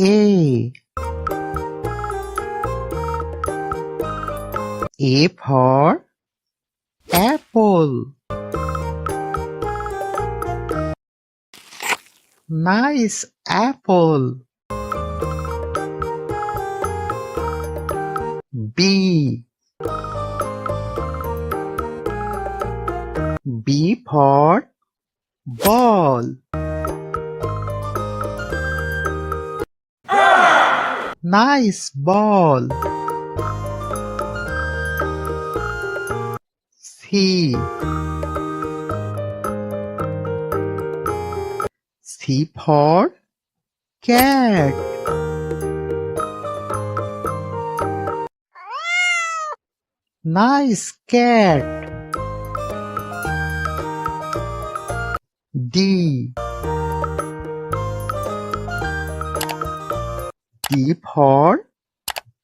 A. A for apple. Nice apple. B. B for ball. Nice ball. C. C for cat. Nice cat. D. D for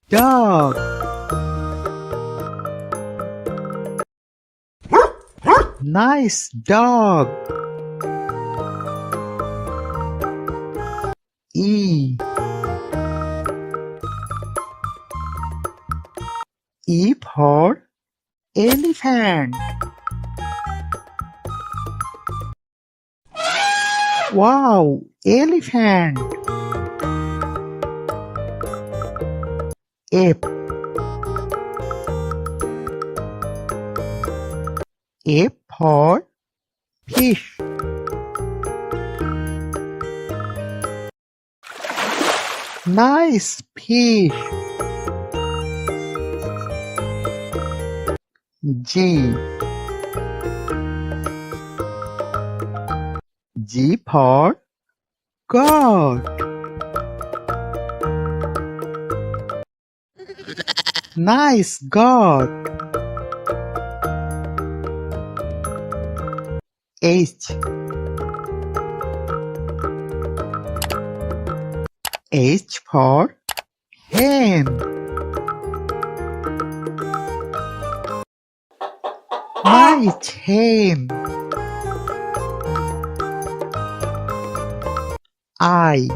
dog. Nice dog. E. E for elephant. Wow, elephant. F. F for fish. Nice fish. G. G for goat. Nice goat. H. H for hen. Nice hen. I.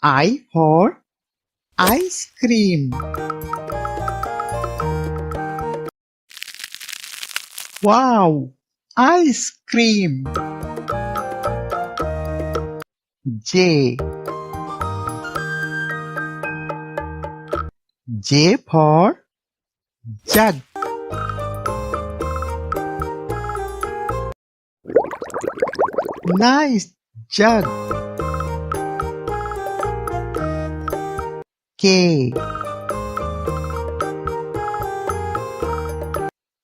I for ice cream. Wow, ice cream. J. J for jug. Nice jug. K.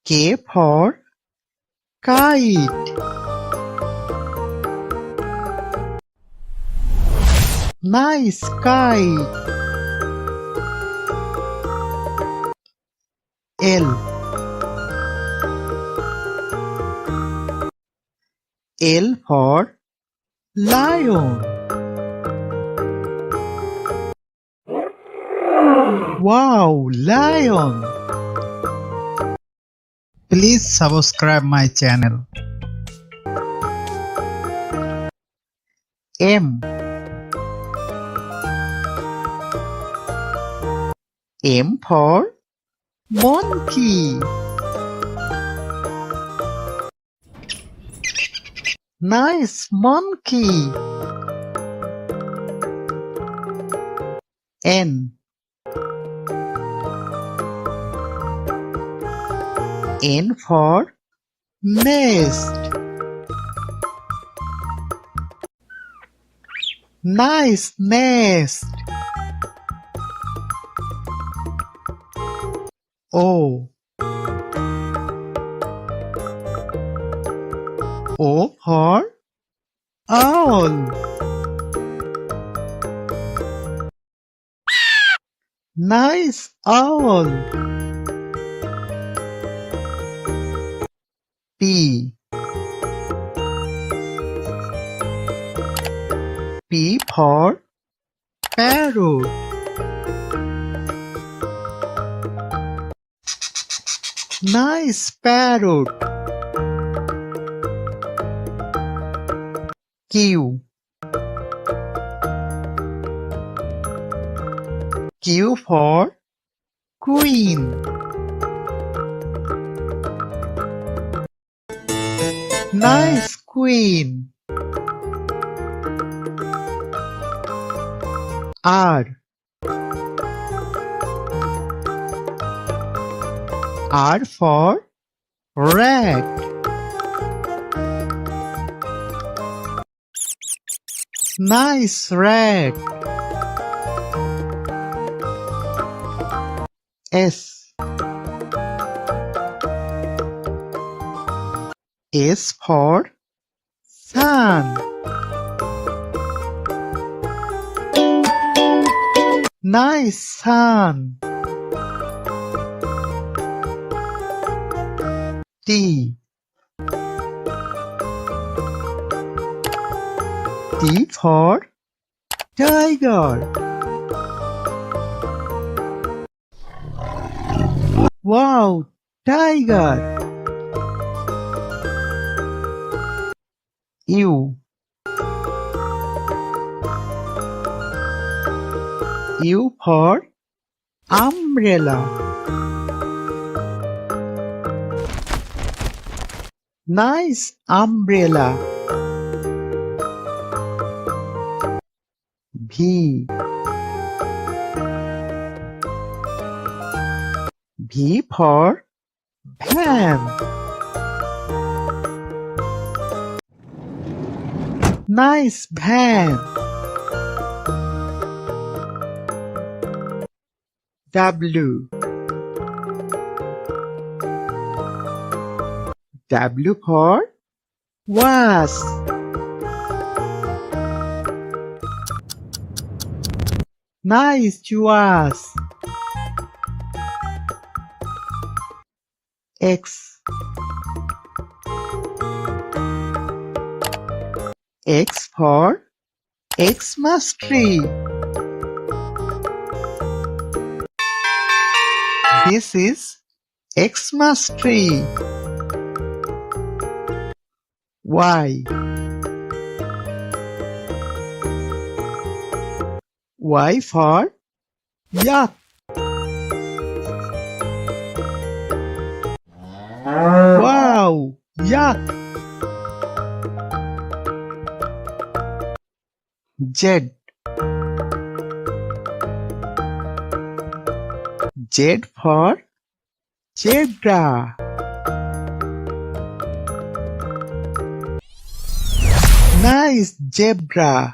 K for kite. Nice kite. L. L for lion. Wow, lion. Please subscribe my channel. M. M for monkey. Nice monkey. N. N for nest. Nice nest. O. O for owl. Nice owl. P. P for parrot. Nice parrot. Q. Q for Queen. Nice queen. R. R for rat. Nice rat. S. S for sun. Nice sun. T. T for tiger. Wow, tiger. U. U for umbrella. Nice umbrella. V. V for van. Nice van. W. W for wasp. Nice wasp. X. X for Xmas tree. This is Xmas tree. Y. Y for yak. Wow, yak. Z. Z for zebra. Nice zebra.